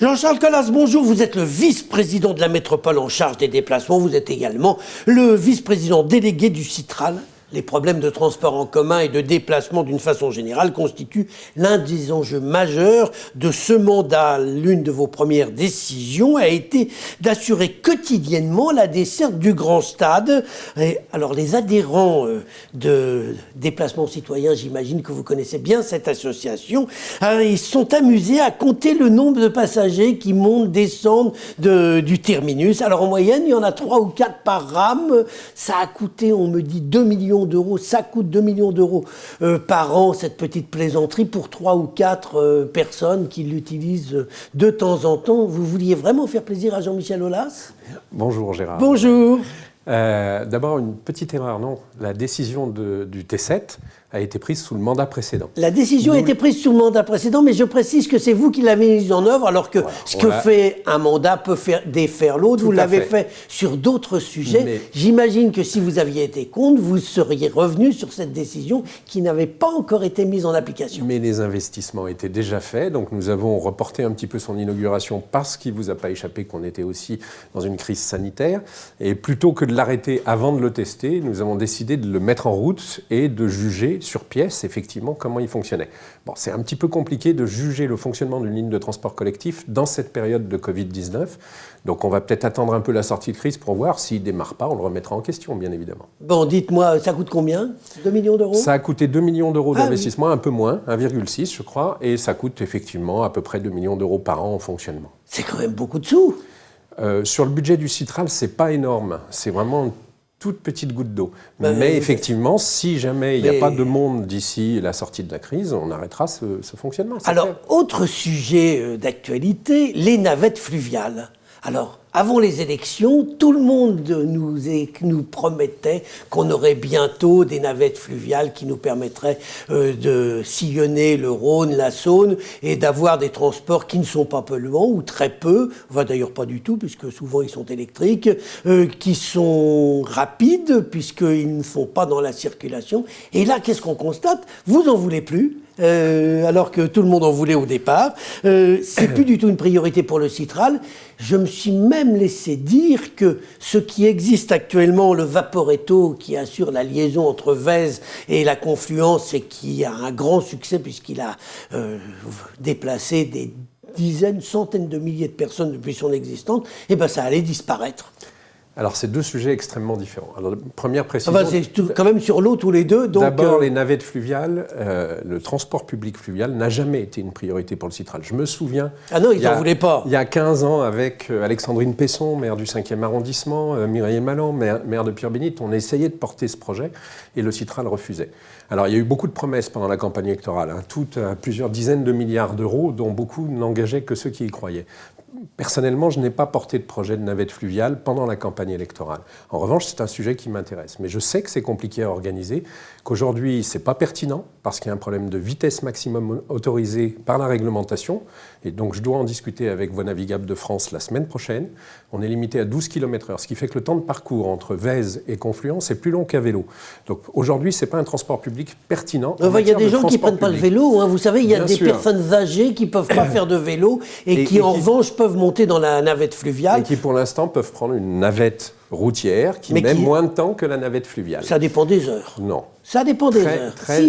Jean-Charles Colas, bonjour. Vous êtes le vice-président de la métropole en charge des déplacements. Vous êtes également le vice-président délégué du Citral. Les problèmes de transport en commun et de déplacement d'une façon générale constituent l'un des enjeux majeurs de ce mandat. L'une de vos premières décisions a été d'assurer quotidiennement la desserte du Grand Stade. Et alors les adhérents de Déplacement Citoyen, j'imagine que vous connaissez bien cette association, ils sont amusés à compter le nombre de passagers qui montent, descendent du terminus. Alors en moyenne, il y en a 3 ou 4 par rame. Ça a coûté, on me dit, 2 millions d'euros. Ça coûte 2 millions d'euros par an, cette petite plaisanterie, pour 3 ou 4 personnes qui l'utilisent de temps en temps. Vous vouliez vraiment faire plaisir à Jean-Michel Aulas ? Bonjour Gérard. Bonjour. D'abord, une petite erreur, non. La décision du T7 a été prise sous le mandat précédent. La décision a été prise sous le mandat précédent, mais je précise que c'est vous qui l'avez mise en œuvre, alors que ce que fait un mandat peut défaire l'autre. Vous l'avez fait sur d'autres sujets. Mais j'imagine que si vous aviez été contre, vous seriez revenu sur cette décision qui n'avait pas encore été mise en application. Mais les investissements étaient déjà faits, donc nous avons reporté un petit peu son inauguration parce qu'il ne vous a pas échappé qu'on était aussi dans une crise sanitaire. Et plutôt que de l'arrêter avant de le tester, nous avons décidé de le mettre en route et de juger sur pièce, effectivement, comment il fonctionnait. Bon, c'est un petit peu compliqué de juger le fonctionnement d'une ligne de transport collectif dans cette période de Covid-19. Donc on va peut-être attendre un peu la sortie de crise pour voir s'il ne démarre pas, on le remettra en question, bien évidemment. Bon, dites-moi, ça coûte combien ? 2 millions d'euros ? Ça a coûté 2 millions d'euros d'investissement, un peu moins, 1,6 je crois, et ça coûte effectivement à peu près 2 millions d'euros par an en fonctionnement. C'est quand même beaucoup de sous. Sur le budget du Citral, c'est pas énorme, c'est vraiment toute petite goutte d'eau. Mais effectivement, si jamais il n'y a pas de monde d'ici la sortie de la crise, on arrêtera ce fonctionnement. Alors, autre sujet d'actualité, les navettes fluviales. Alors, avant les élections, tout le monde nous promettait qu'on aurait bientôt des navettes fluviales qui nous permettraient de sillonner le Rhône, la Saône, et d'avoir des transports qui ne sont pas polluants, ou très peu, enfin d'ailleurs pas du tout, puisque souvent ils sont électriques, qui sont rapides, puisqu'ils ne sont pas dans la circulation. Et là, qu'est-ce qu'on constate ? Vous en voulez plus. Alors que tout le monde en voulait au départ. C'est plus du tout une priorité pour le Citral. Je me suis même laissé dire que ce qui existe actuellement, le Vaporetto, qui assure la liaison entre Vèze et la Confluence et qui a un grand succès puisqu'il a déplacé des dizaines, centaines de milliers de personnes depuis son existence, eh ben ça allait disparaître. Alors, c'est deux sujets extrêmement différents. Alors, première précision... Enfin, c'est quand même sur l'eau tous les deux. D'abord, les navettes fluviales, le transport public fluvial n'a jamais été une priorité pour le Citral. Je me souviens... Ah non, ils n'en voulaient pas. Il y a 15 ans, avec Alexandrine Pesson, maire du 5e arrondissement, Mireille Malan, maire de Pierre-Bénite, on essayait de porter ce projet et le Citral refusait. Alors, il y a eu beaucoup de promesses pendant la campagne électorale, toutes à plusieurs dizaines de milliards d'euros, dont beaucoup n'engageaient que ceux qui y croyaient. Personnellement, je n'ai pas porté de projet de navette fluviale pendant la campagne électorale. En revanche, c'est un sujet qui m'intéresse. Mais je sais que c'est compliqué à organiser, qu'aujourd'hui, ce n'est pas pertinent, parce qu'il y a un problème de vitesse maximum autorisée par la réglementation. Et donc, je dois en discuter avec Voies navigables de France la semaine prochaine. On est limité à 12 km/h, ce qui fait que le temps de parcours entre Vèze et Confluence est plus long qu'à vélo. Donc, aujourd'hui, ce n'est pas un transport public pertinent. Il y a des gens qui ne prennent pas le vélo. Hein. Vous savez, il y a des personnes âgées qui ne peuvent pas faire de vélo et qui, en revanche, peuvent monter dans la navette fluviale. Et qui, pour l'instant, peuvent prendre une navette routière qui met moins de temps que la navette fluviale. Ça dépend des heures. Non. Ça dépend des heures. Très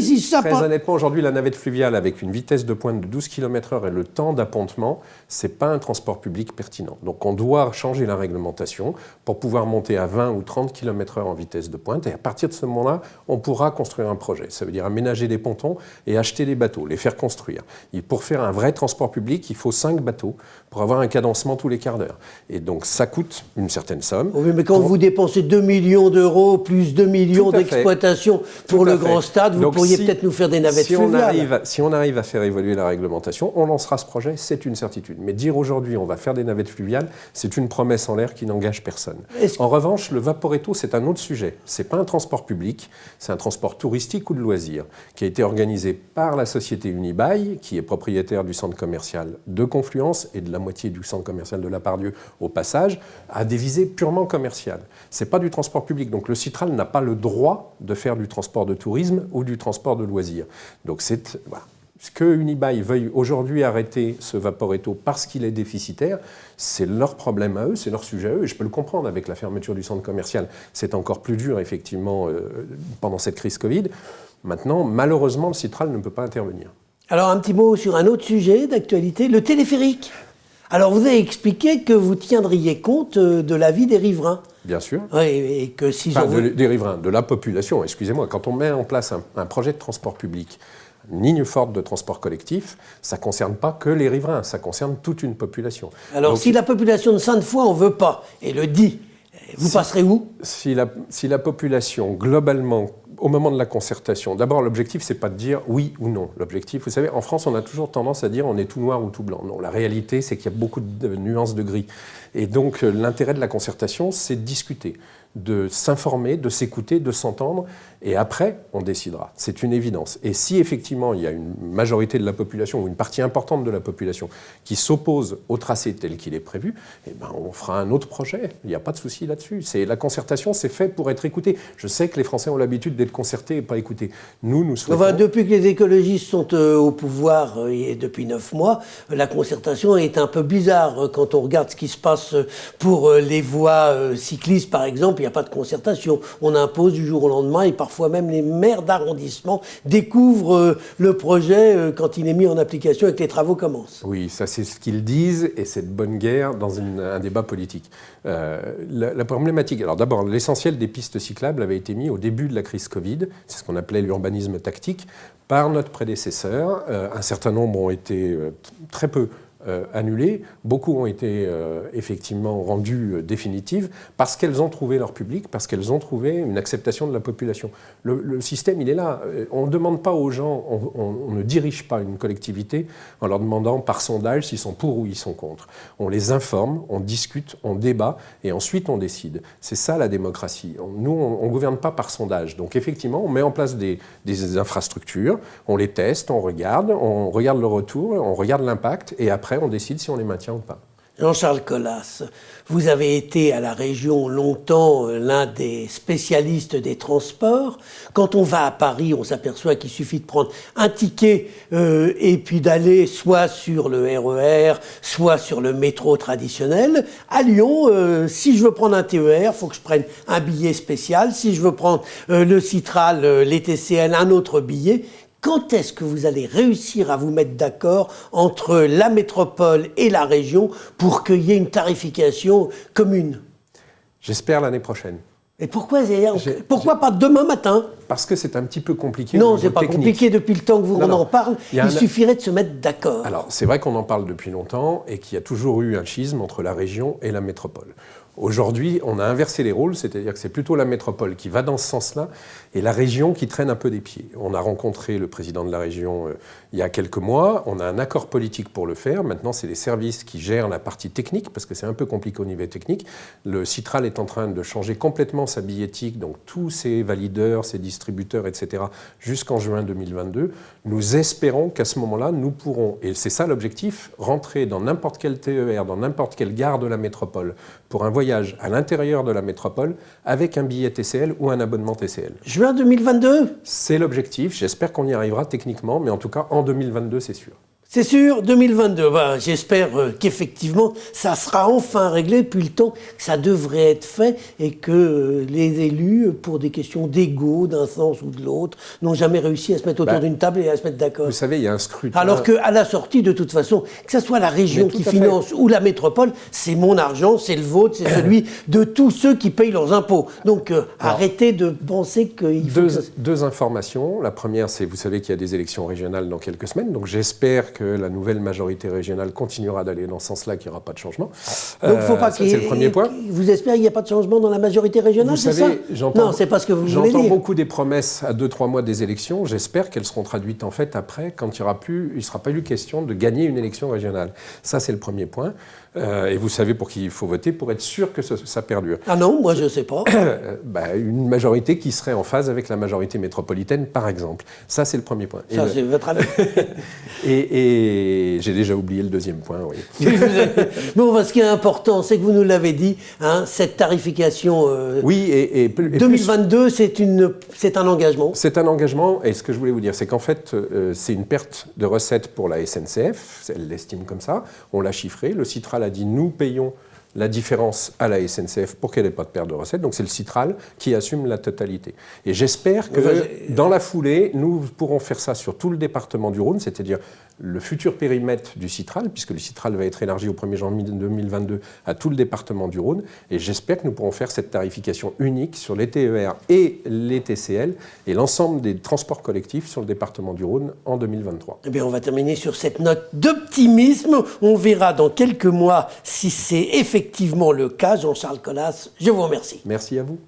honnêtement, aujourd'hui, la navette fluviale, avec une vitesse de pointe de 12 km/h et le temps d'appontement, ce n'est pas un transport public pertinent. Donc, on doit changer la réglementation pour pouvoir monter à 20 ou 30 km/h en vitesse de pointe. Et à partir de ce moment-là, on pourra construire un projet. Ça veut dire aménager des pontons et acheter des bateaux, les faire construire. Et pour faire un vrai transport public, il faut 5 bateaux pour avoir un cadencement tous les quarts d'heure. Et donc, ça coûte une certaine somme. Oui, mais quand vous dépensez 2 millions d'euros plus 2 millions d'exploitation pour le Grand Stade, vous pourriez peut-être nous faire des navettes fluviales. Si on arrive à faire évoluer la réglementation, on lancera ce projet, c'est une certitude. Mais dire aujourd'hui on va faire des navettes fluviales, c'est une promesse en l'air qui n'engage personne. En revanche, le Vaporetto, c'est un autre sujet. C'est pas un transport public, c'est un transport touristique ou de loisirs, qui a été organisé par la société Unibail, qui est propriétaire du centre commercial de Confluence et de la moitié du centre commercial de La Part-Dieu au passage, à des visées purement commerciales. C'est pas du transport public. Donc le Citral n'a pas le droit de faire du transport de tourisme ou du transport de loisirs. Donc Que Unibail veuille aujourd'hui arrêter ce Vaporetto parce qu'il est déficitaire, c'est leur problème à eux, c'est leur sujet à eux. Et je peux le comprendre avec la fermeture du centre commercial. C'est encore plus dur, effectivement, pendant cette crise Covid. Maintenant, malheureusement, le Citral ne peut pas intervenir. Alors, un petit mot sur un autre sujet d'actualité, le téléphérique. Alors, vous avez expliqué que vous tiendriez compte de l'avis des riverains. Bien sûr. Oui, et que s'ils ont... des riverains, de la population, excusez-moi. Quand on met en place un projet de transport public, une ligne forte de transport collectif, ça ne concerne pas que les riverains, ça concerne toute une population. Alors, donc, si la population de Sainte-Foy en veut pas, et le dit, vous passerez où? Si la population, globalement, au moment de la concertation, d'abord, l'objectif, c'est pas de dire oui ou non. L'objectif, vous savez, en France, on a toujours tendance à dire on est tout noir ou tout blanc. Non, la réalité, c'est qu'il y a beaucoup de nuances de gris. Et donc, l'intérêt de la concertation, c'est de discuter, de s'informer, de s'écouter, de s'entendre, et après, on décidera. C'est une évidence. Et si, effectivement, il y a une majorité de la population, ou une partie importante de la population, qui s'oppose au tracé tel qu'il est prévu, eh ben, on fera un autre projet. Il n'y a pas de souci là-dessus. La concertation, c'est fait pour être écouté. Je sais que les Français ont l'habitude d'être concertés et pas écoutés. Nous souhaitons... Enfin, depuis que les écologistes sont au pouvoir, et depuis 9 mois, la concertation est un peu bizarre. Quand on regarde ce qui se passe pour les voies cyclistes, par exemple, il n'y a pas de concertation. On impose du jour au lendemain, et parfois même les maires d'arrondissement découvrent le projet quand il est mis en application et que les travaux commencent. Oui, ça c'est ce qu'ils disent, et c'est de bonne guerre dans un débat politique. La problématique, alors d'abord, l'essentiel des pistes cyclables avait été mis au début de la crise Covid, c'est ce qu'on appelait l'urbanisme tactique, par notre prédécesseur. Un certain nombre ont été très peu annulées, beaucoup ont été effectivement rendues définitives parce qu'elles ont trouvé leur public, parce qu'elles ont trouvé une acceptation de la population. Le système, il est là. On ne demande pas aux gens, on ne dirige pas une collectivité en leur demandant par sondage s'ils sont pour ou ils sont contre. On les informe, on discute, on débat et ensuite on décide. C'est ça la démocratie. Nous, on ne gouverne pas par sondage. Donc effectivement, on met en place des infrastructures, on les teste, on regarde le retour, on regarde l'impact et après on décide si on les maintient ou pas. Jean-Charles Colas, vous avez été à la région longtemps l'un des spécialistes des transports. Quand on va à Paris, on s'aperçoit qu'il suffit de prendre un ticket et puis d'aller soit sur le RER, soit sur le métro traditionnel. À Lyon, si je veux prendre un TER, il faut que je prenne un billet spécial. Si je veux prendre le Citral, les TCL, un autre billet. Quand est-ce que vous allez réussir à vous mettre d'accord entre la métropole et la région pour qu'il y ait une tarification commune? J'espère l'année prochaine. Et pourquoi pas demain matin? Parce que c'est un petit peu compliqué. Non, c'est pas technique. Compliqué depuis le temps que on en parle. Il suffirait de se mettre d'accord. Alors, c'est vrai qu'on en parle depuis longtemps et qu'il y a toujours eu un schisme entre la région et la métropole. Aujourd'hui, on a inversé les rôles, c'est-à-dire que c'est plutôt la métropole qui va dans ce sens-là et la région qui traîne un peu des pieds. On a rencontré le président de la région il y a quelques mois, on a un accord politique pour le faire. Maintenant, c'est les services qui gèrent la partie technique, parce que c'est un peu compliqué au niveau technique. Le Citral est en train de changer complètement sa billettique, donc tous ses valideurs, ses distributeurs, etc., jusqu'en juin 2022. Nous espérons qu'à ce moment-là, nous pourrons, et c'est ça l'objectif, rentrer dans n'importe quel TER, dans n'importe quelle gare de la métropole, pour un voyage à l'intérieur de la métropole avec un billet TCL ou un abonnement TCL. Juin 2022 ? C'est l'objectif. J'espère qu'on y arrivera techniquement, mais en tout cas, en 2022, c'est sûr. C'est sûr, 2022. J'espère qu'effectivement, ça sera enfin réglé depuis le temps que ça devrait être fait et que les élus, pour des questions d'ego, d'un sens ou de l'autre, n'ont jamais réussi à se mettre autour d'une table et à se mettre d'accord. Vous savez, il y a un scrutin... Alors qu'à la sortie, de toute façon, que ce soit la région qui finance ou la métropole, c'est mon argent, c'est le vôtre, c'est celui de tous ceux qui payent leurs impôts. Donc arrêtez de penser qu'il faut... Deux informations. La première, c'est, vous savez qu'il y a des élections régionales dans quelques semaines, donc j'espère que la nouvelle majorité régionale continuera d'aller dans ce sens-là, qu'il n'y aura pas de changement. Donc, faut pas c'est le premier point. Vous espérez qu'il n'y a pas de changement dans la majorité régionale, c'est ça? Non, c'est pas ce que vous voulez dire. J'entends beaucoup des promesses à 2-3 mois des élections. J'espère qu'elles seront traduites en fait après, quand il ne sera pas eu question de gagner une élection régionale. Ça, c'est le premier point. Et vous savez pour qui il faut voter pour être sûr que ça perdure. Ah non, moi je ne sais pas. Une majorité qui serait en phase avec la majorité métropolitaine, par exemple. Ça, c'est le premier point. Ça, c'est votre avis. Et Et j'ai déjà oublié le deuxième point, oui. Bon, ce qui est important, c'est que vous nous l'avez dit, hein, cette tarification oui, et 2022, c'est un engagement. C'est un engagement, et ce que je voulais vous dire, c'est qu'en fait, c'est une perte de recettes pour la SNCF, elle l'estime comme ça, on l'a chiffré, le Citral a dit nous payons la différence à la SNCF pour qu'elle n'ait pas de perte de recettes. Donc c'est le Citral qui assume la totalité. Et j'espère que dans la foulée, nous pourrons faire ça sur tout le département du Rhône, c'est-à-dire le futur périmètre du Citral, puisque le Citral va être élargi au 1er janvier 2022 à tout le département du Rhône. Et j'espère que nous pourrons faire cette tarification unique sur les TER et les TCL et l'ensemble des transports collectifs sur le département du Rhône en 2023. Eh bien, on va terminer sur cette note d'optimisme. On verra dans quelques mois si c'est effectivement le cas. Jean-Charles Colas, je vous remercie. Merci à vous.